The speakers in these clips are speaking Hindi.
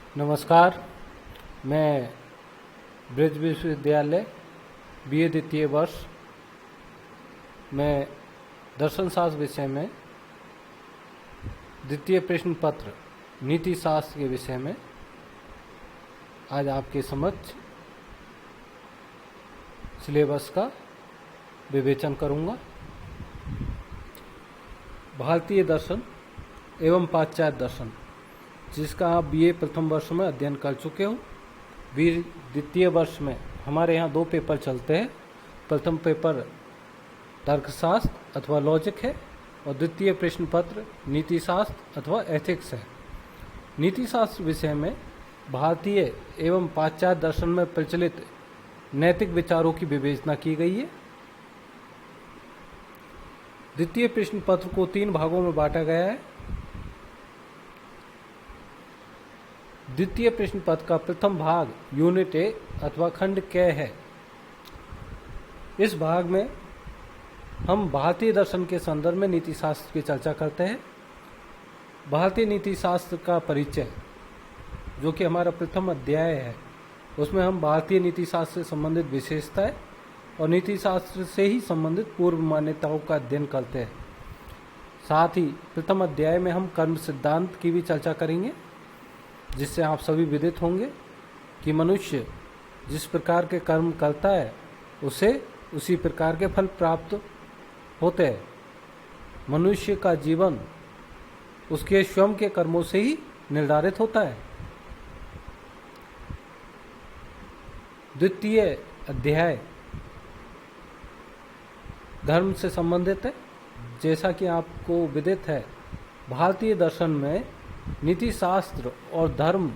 नमस्कार। मैं ब्रज विश्वविद्यालय बीए द्वितीय वर्ष में दर्शन शास्त्र विषय में द्वितीय प्रश्न पत्र नीति शास्त्र के विषय में आज आपके समक्ष सिलेबस का विवेचन करूंगा। भारतीय दर्शन एवं पाश्चात्य दर्शन, जिसका आप बीए प्रथम वर्ष में अध्ययन कर चुके हो। बीए द्वितीय वर्ष में हमारे यहाँ 2 पेपर चलते हैं। प्रथम पेपर तर्कशास्त्र अथवा लॉजिक है और द्वितीय प्रश्न पत्र नीति शास्त्र अथवा एथिक्स है। नीति शास्त्र विषय में भारतीय एवं पाश्चात्य दर्शन में प्रचलित नैतिक विचारों की विवेचना की गई है। द्वितीय प्रश्न पत्र को 3 भागों में बांटा गया है। द्वितीय प्रश्न पत्र का प्रथम भाग यूनिट ए अथवा खंड क है। इस भाग में हम भारतीय दर्शन के संदर्भ में नीति शास्त्र की चर्चा करते हैं। भारतीय नीति शास्त्र का परिचय, जो कि हमारा प्रथम अध्याय है, उसमें हम भारतीय नीति शास्त्र से संबंधित विशेषताएं और नीति शास्त्र से ही संबंधित पूर्व मान्यताओं का अध्ययन करते हैं। साथ ही प्रथम अध्याय में हम कर्म सिद्धांत की भी चर्चा करेंगे, जिससे आप सभी विदित होंगे कि मनुष्य जिस प्रकार के कर्म करता है उसे उसी प्रकार के फल प्राप्त होते हैं। मनुष्य का जीवन उसके स्वयं के कर्मों से ही निर्धारित होता है। द्वितीय अध्याय धर्म से संबंधित है। जैसा कि आपको विदित है, भारतीय दर्शन में नीति शास्त्र और धर्म,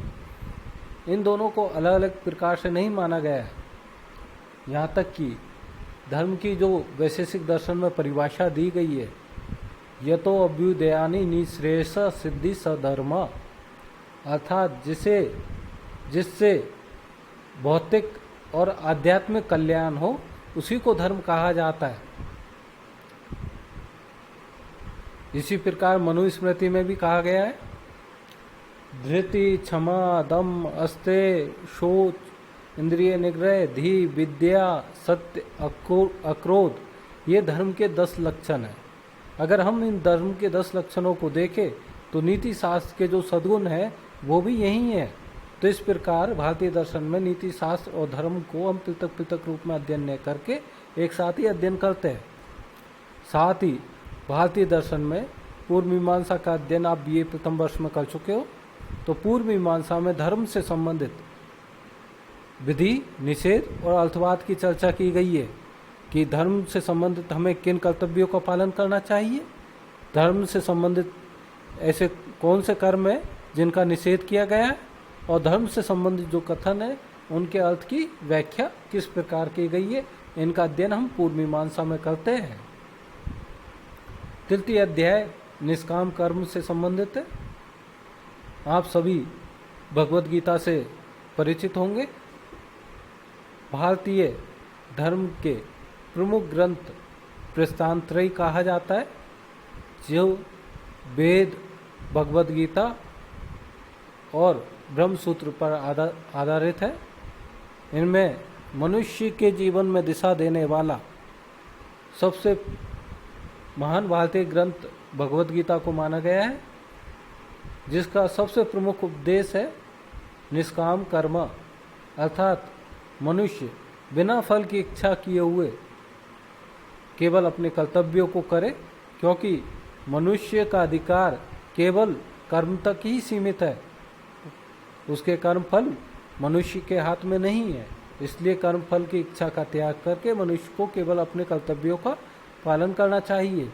इन दोनों को अलग अलग प्रकार से नहीं माना गया है। यहाँ तक कि धर्म की जो वैशेषिक दर्शन में परिभाषा दी गई है, यतो अभ्युदयानि निःश्रेयस सिद्धि सधर्म, अर्थात जिससे भौतिक और आध्यात्मिक कल्याण हो, उसी को धर्म कहा जाता है। इसी प्रकार मनुस्मृति में भी कहा गया है, धृति, क्षमा, दम, अस्तेय, शोच, इंद्रिय निग्रह, धी, विद्या, सत्य, अक्रोध, ये धर्म के 10 लक्षण हैं। अगर हम इन धर्म के 10 लक्षणों को देखें तो नीति शास्त्र के जो सद्गुण हैं वो भी यही है। तो इस प्रकार भारतीय दर्शन में नीति शास्त्र और धर्म को हम पृथक पृथक रूप में अध्ययन न करके एक साथ ही अध्ययन करते हैं। साथ ही भारतीय दर्शन में पूर्व मीमांसा का अध्ययन आप बीए प्रथम वर्ष में कर चुके हो। तो पूर्व मीमांसा में धर्म से संबंधित विधि, निषेध और अर्थवाद की चर्चा की गई है कि धर्म से संबंधित हमें किन कर्तव्यों का पालन करना चाहिए, धर्म से संबंधित ऐसे कौन से कर्म हैं जिनका निषेध किया गया है, और धर्म से संबंधित जो कथन है उनके अर्थ की व्याख्या किस प्रकार की गई है। इनका अध्ययन हम पूर्व मीमांसा में करते हैं। तृतीय अध्याय निष्काम कर्म से संबंधित है। आप सभी भगवद गीता से परिचित होंगे। भारतीय धर्म के प्रमुख ग्रंथ प्रस्थानत्रयी कहा जाता है, जो वेद, भगवद गीता और ब्रह्म सूत्र पर आधारित है। इनमें मनुष्य के जीवन में दिशा देने वाला सबसे महान भारतीय ग्रंथ भगवद गीता को माना गया है, जिसका सबसे प्रमुख उपदेश है निष्काम कर्म, अर्थात मनुष्य बिना फल की इच्छा किए हुए केवल अपने कर्तव्यों को करे, क्योंकि मनुष्य का अधिकार केवल कर्म तक ही सीमित है। उसके कर्म फल मनुष्य के हाथ में नहीं है। इसलिए कर्म फल की इच्छा का त्याग करके मनुष्य को केवल अपने कर्तव्यों का पालन करना चाहिए।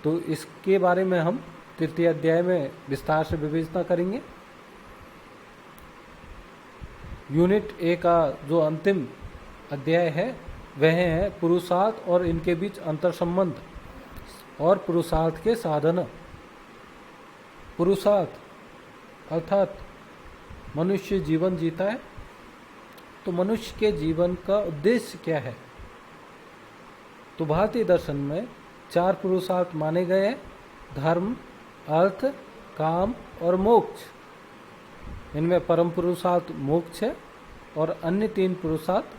तो इसके बारे में हम तृतीय अध्याय में विस्तार से विवेचना करेंगे। यूनिट ए का जो अंतिम अध्याय है वह है पुरुषार्थ और इनके बीच अंतर संबंध और पुरुषार्थ के साधन। पुरुषार्थ अर्थात मनुष्य जीवन जीता है, तो मनुष्य के जीवन का उद्देश्य क्या है। तो भारतीय दर्शन में 4 पुरुषार्थ माने गए हैं: धर्म, अर्थ, काम और मोक्ष। इनमें परम पुरुषार्थ मोक्ष है और अन्य 3 पुरुषार्थ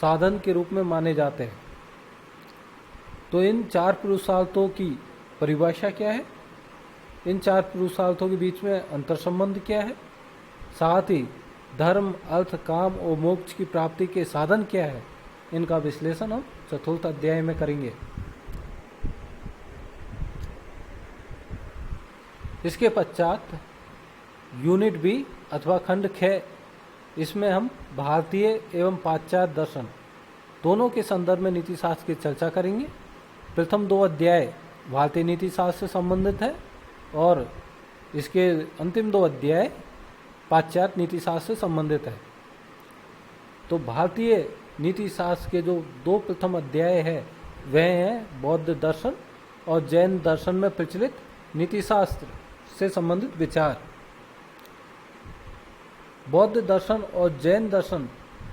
साधन के रूप में माने जाते हैं। तो इन 4 पुरुषार्थों की परिभाषा क्या है, इन 4 पुरुषार्थों के बीच में अंतर संबंध क्या है, साथ ही धर्म, अर्थ, काम और मोक्ष की प्राप्ति के साधन क्या है, इनका विश्लेषण हम चतुर्थ अध्याय में करेंगे। इसके पश्चात यूनिट बी अथवा खंड ख, इसमें हम भारतीय एवं पाश्चात्य दर्शन दोनों के संदर्भ में नीति शास्त्र की चर्चा करेंगे। प्रथम 2 अध्याय भारतीय नीति शास्त्र से संबंधित है और इसके अंतिम 2 अध्याय पाश्चात्य नीति शास्त्र से संबंधित है। तो भारतीय नीति शास्त्र के जो 2 प्रथम अध्याय है वह हैं बौद्ध दर्शन और जैन दर्शन में प्रचलित नीति शास्त्र से संबंधित विचार। बौद्ध दर्शन और जैन दर्शन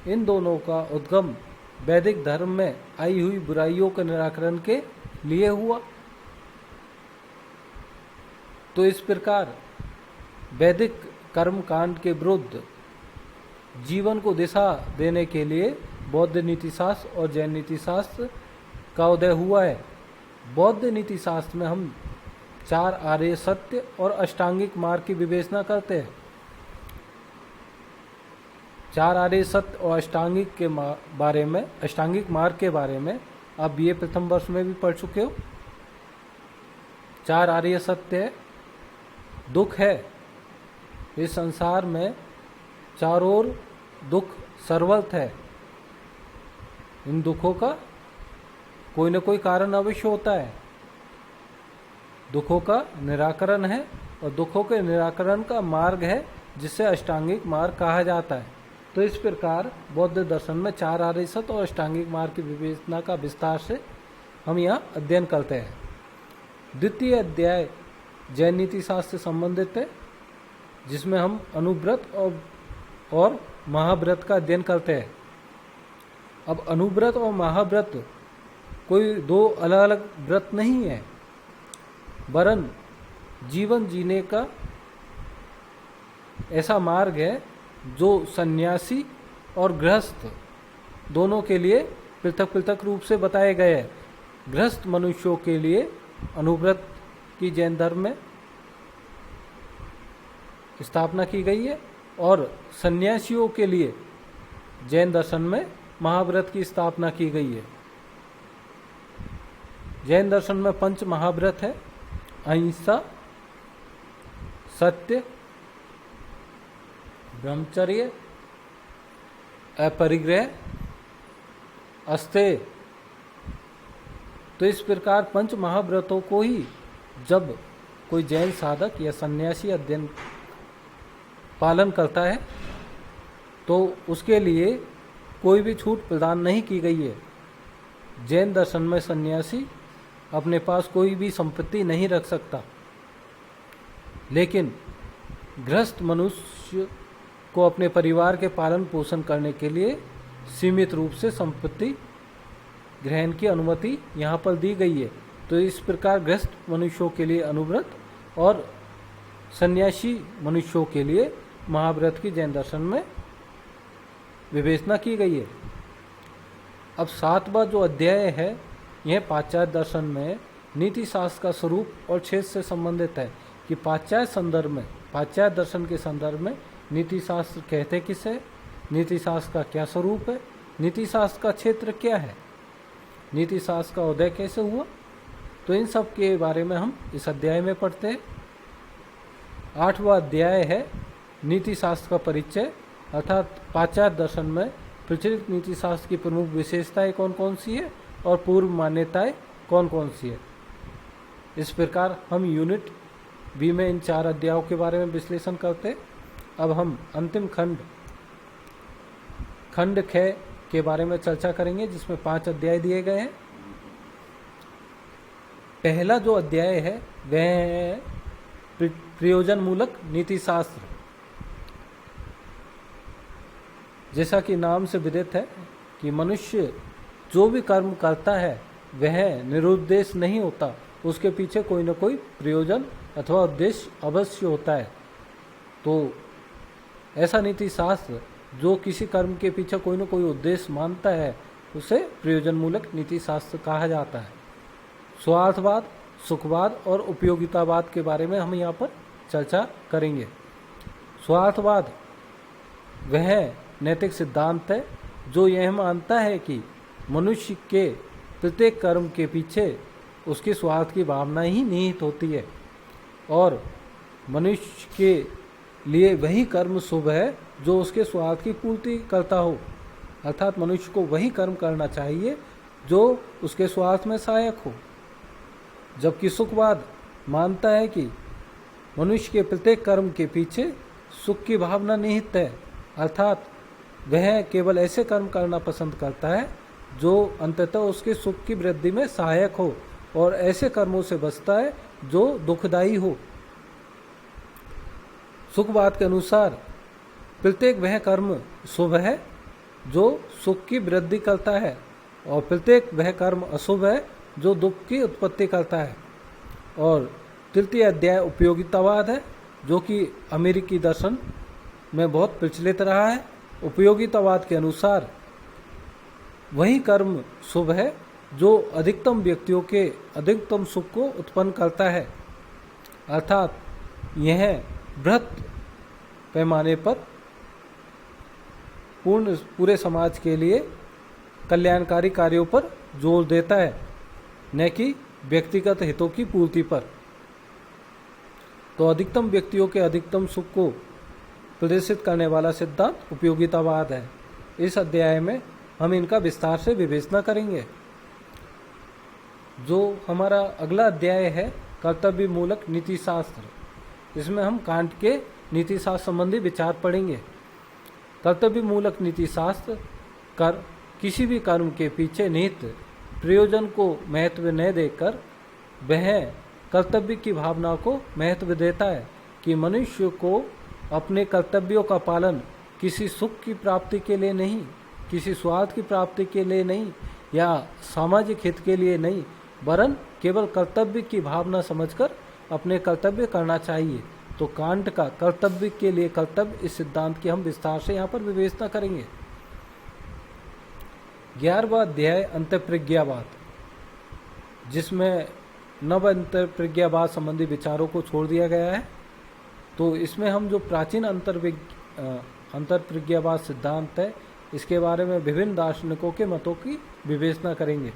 इन दोनों का उद्गम वैदिक धर्म में आई हुई बुराइयों के निराकरण के लिए हुआ। तो इस प्रकार वैदिक कर्म कांड के विरुद्ध जीवन को दिशा देने के लिए बौद्ध नीति शास्त्र और जैन नीति शास्त्र का उदय हुआ है। बौद्ध नीति शास्त्र में हम 4 आर्य सत्य और अष्टांगिक मार्ग की विवेचना करते हैं। 4 आर्य सत्य और अष्टांगिक के बारे में, अष्टांगिक मार्ग के बारे में आप बीए प्रथम वर्ष में भी पढ़ चुके हो। 4 आर्य सत्य है, दुख है, इस संसार में चारों ओर दुख सर्वत्र है, इन दुखों का कोई न कोई कारण अवश्य होता है। दुखों का निराकरण है और दुखों के निराकरण का मार्ग है जिसे अष्टांगिक मार्ग कहा जाता है। तो इस प्रकार बौद्ध दर्शन में 4 आर्य सत्य और अष्टांगिक मार्ग की विवेचना का विस्तार से हम यहाँ अध्ययन करते हैं। द्वितीय अध्याय जैन नीति शास्त्र से संबंधित है, जिसमें हम अनुव्रत और महाव्रत का अध्ययन करते हैं। अब अनुव्रत और महाव्रत कोई 2 अलग अलग व्रत नहीं है, वरन जीवन जीने का ऐसा मार्ग है जो सन्यासी और गृहस्थ दोनों के लिए पृथक पृथक रूप से बताए गए हैं। गृहस्थ मनुष्यों के लिए अनुव्रत की जैन धर्म में स्थापना की गई है और सन्यासियों के लिए जैन दर्शन में महाव्रत की स्थापना की गई है। जैन दर्शन में 5 महाव्रत है: अहिंसा, सत्य, ब्रह्मचर्य, अपरिग्रह, अस्तेय। तो इस प्रकार 5 महाव्रतों को ही जब कोई जैन साधक या सन्यासी अध्ययन पालन करता है तो उसके लिए कोई भी छूट प्रदान नहीं की गई है। जैन दर्शन में सन्यासी अपने पास कोई भी संपत्ति नहीं रख सकता, लेकिन गृहस्थ मनुष्य को अपने परिवार के पालन पोषण करने के लिए सीमित रूप से संपत्ति ग्रहण की अनुमति यहाँ पर दी गई है। तो इस प्रकार गृहस्थ मनुष्यों के लिए अनुव्रत और सन्यासी मनुष्यों के लिए महाव्रत की जैन दर्शन में विवेचना की गई है। अब 7वां जो अध्याय है यह पाश्चात्य दर्शन में नीति शास्त्र का स्वरूप और क्षेत्र से संबंधित है कि पाश्चात्य संदर्भ में, पाश्चात्य दर्शन के संदर्भ में नीति शास्त्र कहते किसे, नीति शास्त्र का क्या स्वरूप है, नीति शास्त्र का क्षेत्र क्या है, नीति शास्त्र का उदय कैसे हुआ। तो इन सब के बारे में हम इस अध्याय में पढ़ते हैं। 8वां अध्याय है नीति शास्त्र का परिचय, अर्थात पाश्चात्य दर्शन में प्रचलित नीति शास्त्र की प्रमुख विशेषताएं कौन कौन सी है और पूर्व मान्यताएं कौन कौन सी है। इस प्रकार हम यूनिट बी में इन 4 अध्यायों के बारे में विश्लेषण करते हैं। अब हम अंतिम खंड ख के बारे में चर्चा करेंगे, जिसमें 5 अध्याय दिए गए हैं। पहला जो अध्याय है वह है प्रयोजन मूलक नीति शास्त्र। जैसा कि नाम से विदित है कि मनुष्य जो भी कर्म करता है वह निरुद्देश्य नहीं होता, उसके पीछे कोई न कोई प्रयोजन अथवा उद्देश्य अवश्य होता है। तो ऐसा नीति शास्त्र जो किसी कर्म के पीछे कोई न कोई उद्देश्य मानता है उसे प्रयोजन मूलक नीति शास्त्र कहा जाता है। स्वार्थवाद, सुखवाद और उपयोगितावाद के बारे में हम यहाँ पर चर्चा करेंगे। स्वार्थवाद वह नैतिक सिद्धांत है जो यह मानता है कि मनुष्य के प्रत्येक कर्म के पीछे उसके स्वार्थ की भावना ही निहित होती है और मनुष्य के लिए वही कर्म शुभ है जो उसके स्वार्थ की पूर्ति करता हो। अर्थात मनुष्य को वही कर्म करना चाहिए जो उसके स्वार्थ में सहायक हो। जबकि सुखवाद मानता है कि मनुष्य के प्रत्येक कर्म के पीछे सुख की भावना निहित है, अर्थात वह केवल ऐसे कर्म करना पसंद करता है जो अंततः उसके सुख की वृद्धि में सहायक हो और ऐसे कर्मों से बचता है जो दुखदायी हो। सुखवाद के अनुसार प्रत्येक वह कर्म शुभ है जो सुख की वृद्धि करता है और प्रत्येक वह कर्म अशुभ है जो दुख की उत्पत्ति करता है। और तृतीय अध्याय उपयोगितावाद है जो कि अमेरिकी दर्शन में बहुत प्रचलित रहा है। उपयोगितावाद के अनुसार वही कर्म शुभ है जो अधिकतम व्यक्तियों के अधिकतम सुख को उत्पन्न करता है, अर्थात यह बृहत पैमाने पर पूरे समाज के लिए कल्याणकारी कार्यों पर जोर देता है, न कि व्यक्तिगत हितों की पूर्ति पर। तो अधिकतम व्यक्तियों के अधिकतम सुख को प्रदर्शित करने वाला सिद्धांत उपयोगितावाद है। इस अध्याय में हम इनका विस्तार से विवेचना करेंगे। जो हमारा अगला अध्याय है कर्तव्य मूलक नीति शास्त्र, इसमें हम कांट के नीति शास्त्र संबंधी विचार पढ़ेंगे। कर्तव्य मूलक नीति शास्त्र किसी भी कर्म के पीछे निहित प्रयोजन को महत्व न देकर वह कर्तव्य की भावना को महत्व देता है कि मनुष्य को अपने कर्तव्यों का पालन किसी सुख की प्राप्ति के लिए नहीं, किसी स्वार्थ की प्राप्ति के लिए नहीं या सामाजिक हित के लिए नहीं, वरन केवल कर्तव्य की भावना समझकर अपने कर्तव्य करना चाहिए। तो कांट का कर्तव्य के लिए कर्तव्य इस सिद्धांत की हम विस्तार से यहाँ पर विवेचना करेंगे। 11वां अध्याय अंतःप्रज्ञावाद, जिसमें नव अंतःप्रज्ञावाद संबंधी विचारों को छोड़ दिया गया है। तो इसमें हम जो प्राचीन अंतःप्रज्ञावाद सिद्धांत है इसके बारे में विभिन्न दार्शनिकों के मतों की विवेचना करेंगे।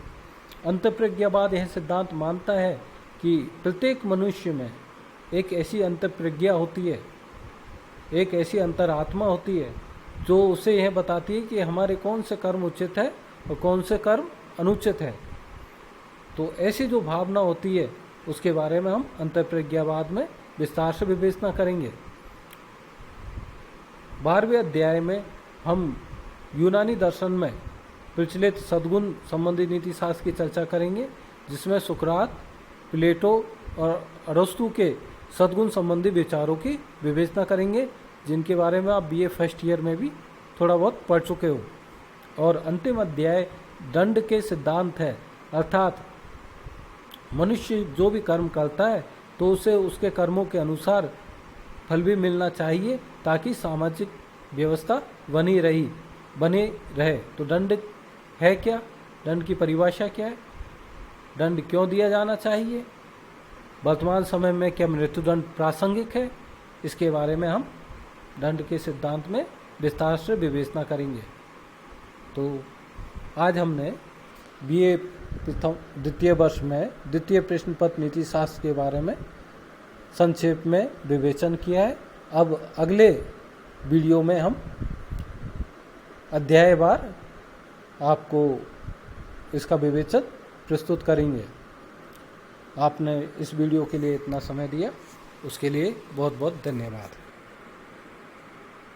अंतःप्रज्ञावाद यह सिद्धांत मानता है कि प्रत्येक मनुष्य में एक ऐसी अंतःप्रज्ञा होती है, एक ऐसी अंतरात्मा होती है जो उसे यह बताती है कि हमारे कौन से कर्म उचित है और कौन से कर्म अनुचित है। तो ऐसी जो भावना होती है उसके बारे में हम अंतःप्रज्ञावाद में विस्तार से विवेचना करेंगे। 12वें अध्याय में हम यूनानी दर्शन में प्रचलित सद्गुण संबंधी नीति शास्त्र की चर्चा करेंगे, जिसमें सुकरात, प्लेटो और अरस्तु के सद्गुण संबंधी विचारों की विवेचना करेंगे, जिनके बारे में आप बीए फर्स्ट ईयर में भी थोड़ा बहुत पढ़ चुके हो। और अंतिम अध्याय दंड के सिद्धांत है, अर्थात मनुष्य जो भी कर्म करता है तो उसे उसके कर्मों के अनुसार फल भी मिलना चाहिए ताकि सामाजिक व्यवस्था बनी रहे। तो दंड है क्या, दंड की परिभाषा क्या है, दंड क्यों दिया जाना चाहिए, वर्तमान समय में क्या मृत्युदंड प्रासंगिक है, इसके बारे में हम दंड के सिद्धांत में विस्तार से विवेचना करेंगे। तो आज हमने बीए द्वितीय वर्ष में द्वितीय प्रश्न पत्र नीति शास्त्र के बारे में संक्षेप में विवेचन किया है। अब अगले वीडियो में हम अध्यायवार आपको इसका विवेचन प्रस्तुत करेंगे। आपने इस वीडियो के लिए इतना समय दिया, उसके लिए बहुत बहुत धन्यवाद।